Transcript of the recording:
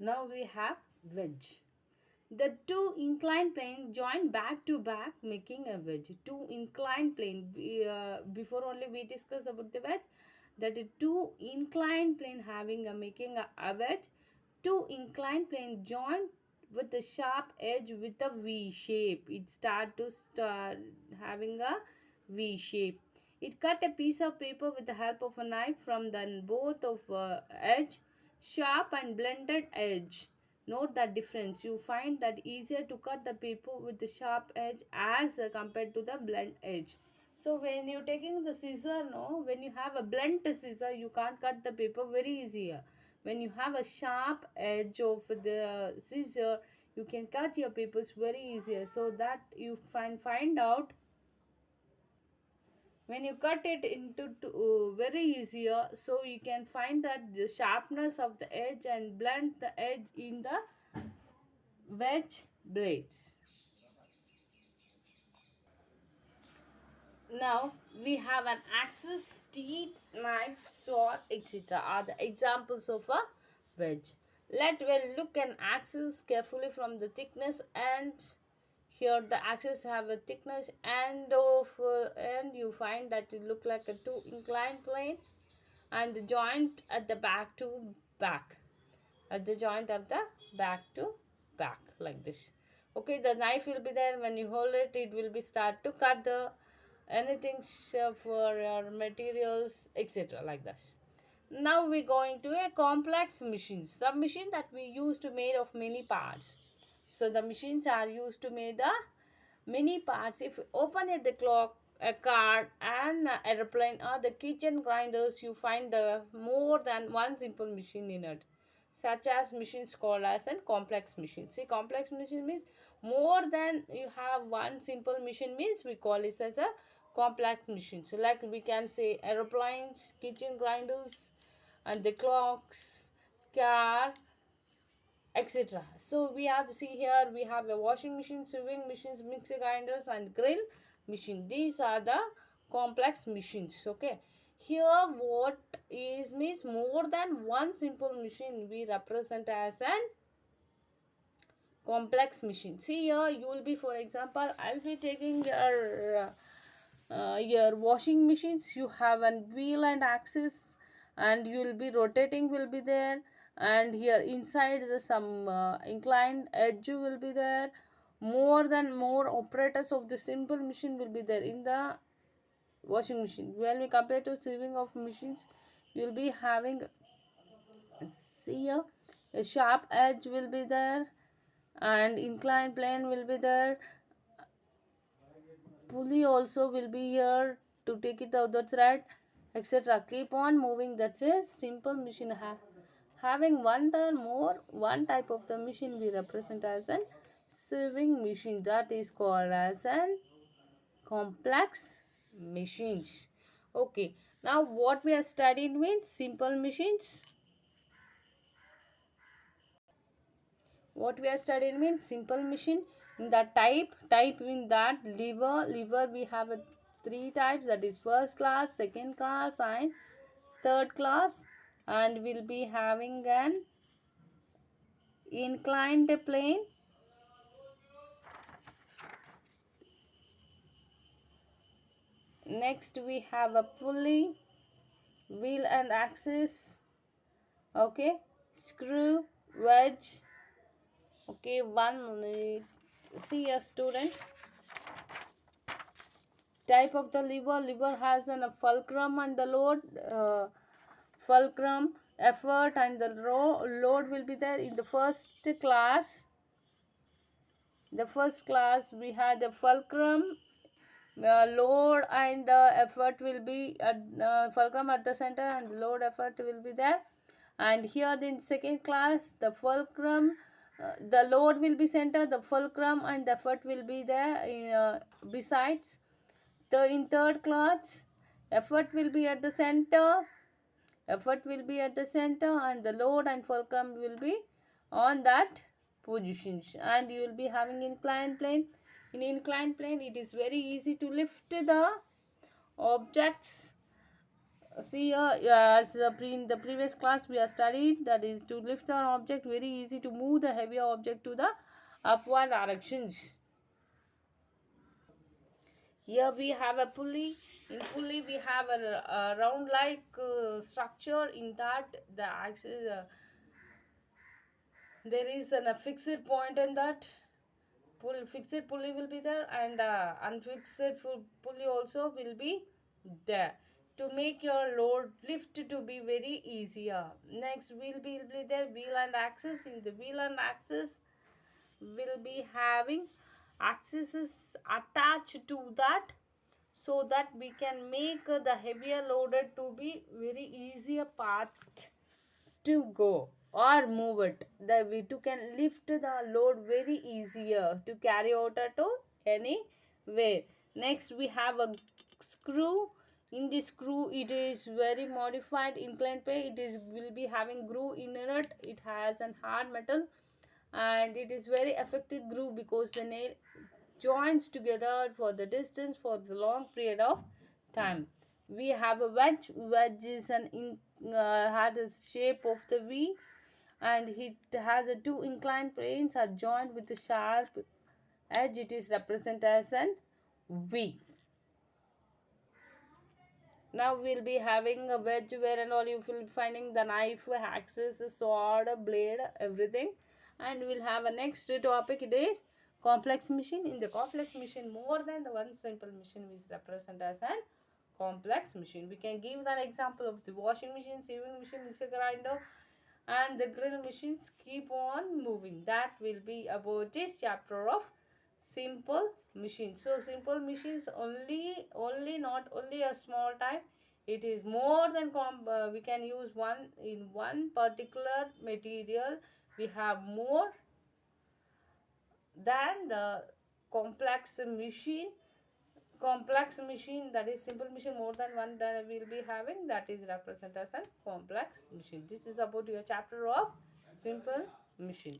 Now we have wedge. The two inclined planes join back to back, making a wedge. Two inclined plane. Before only we discussed about the wedge. That is two inclined plane having a making a wedge. Two inclined plane join with the sharp edge with a V shape. It start having a V shape. It cut a piece of paper with the help of a knife from the both of edge, sharp and blended edge. Note that difference. You find that easier to cut the paper with the sharp edge as compared to the blunt edge. So when you're taking the scissor, no, when you have a blunt scissor, you can't cut the paper very easier. When you have a sharp edge of the scissor, you can cut your papers very easier. So that you find out when you cut it into very easier, so you can find that the sharpness of the edge and blunt the edge in the wedge blades. Now we have an axis, teeth, knife, sword, etc. are the examples of a wedge. Let well look an axis carefully from the thickness, and here the axis have a thickness and you find that it look like a two inclined plane, and the joint at the back to back, at the joint of the back to back, like this. Okay, the knife will be there. When you hold it, it will be start to cut the anything for your materials, etc., like this. Now we going to a complex machines, the machine that we use to made of many parts. So the machines are used to make the many parts. If you open it, the clock, a car, and a airplane or the kitchen grinders, you find the more than one simple machine in it, such as machines called as a complex machine. See, complex machine means more than you have one simple machine, means we call it as a complex machine. So like we can say aeroplanes, kitchen grinders, and the clocks, car, etc. So we have see here we have a washing machine, sewing machines, mixer grinders, and grill machine. These are the complex machines. Okay, here what is means more than one simple machine we represent as an complex machine. See here you will be, for example, I'll be taking your washing machines. You have a wheel and axis, and you will be rotating will be there, and here inside the some inclined edge will be there. More operators of the simple machine will be there in the washing machine. When we compare to sewing of machines, you will be having, see here, a sharp edge will be there, and inclined plane will be there. Pulley also will be here to take it out the thread, etc. Keep on moving. That's a simple machine. Having one or more one type of the machine we represent as an sewing machine, that is called as an complex machines. Okay, now what we are studying means simple machines. What we are studying means simple machine. In the type in that lever we have a three types, that is first class, second class, and third class. And we'll be having an inclined plane, next we have a pulley, wheel and axis, okay, screw, wedge. Okay, one minute. See a student, type of the lever has a fulcrum and the load, fulcrum, effort, and the load will be there. In the first class we had the fulcrum, load, and the effort will be at fulcrum at the center, and the load effort will be there. And here in second class, the fulcrum, the load will be center, the fulcrum and the effort will be there in, besides. In third class, effort will be at the center, and the load and fulcrum will be on that positions. And you will be having inclined plane. In inclined plane, it is very easy to lift the objects See here, as in the previous class we have studied, that is to lift an object, very easy to move the heavier object to the upward directions. Here we have a pulley. In pulley we have a round like structure. In that the axis there is a fixed point in that fixed pulley will be there, and unfixed pulley also will be there to make your load lift to be very easier. Next will be there wheel and axis. In the wheel and axis will be having axes attached to that, so that we can make the heavier loaded to be very easier path to go or move it. The we to can lift the load very easier to carry out to anywhere. Next we have a screw. In this screw it is very modified inclined plane. It is will be having groove in it. It has an hard metal, and it is very effective groove because the nail joins together for the distance for the long period of time. We have a wedge. Wedge is had the shape of the V, and it has a two inclined planes are joined with a sharp edge. It is represented as an V. Now we'll be having a wedge where and all you will be finding the knife, axis, sword, blade, everything. And we'll have a next topic. It is complex machine. In the complex machine, more than the one simple machine is represented as an complex machine. We can give an example of the washing machine, sewing machine, mixer grinder, and the grill machines keep on moving. That will be about this chapter of simple machines. So simple machines only not only a small time, it is more than we can use one in one particular material. We have more than the complex machine. Complex machine, that is simple machine, more than one that we will be having, that is represented as a complex machine. This is about your chapter of simple machine.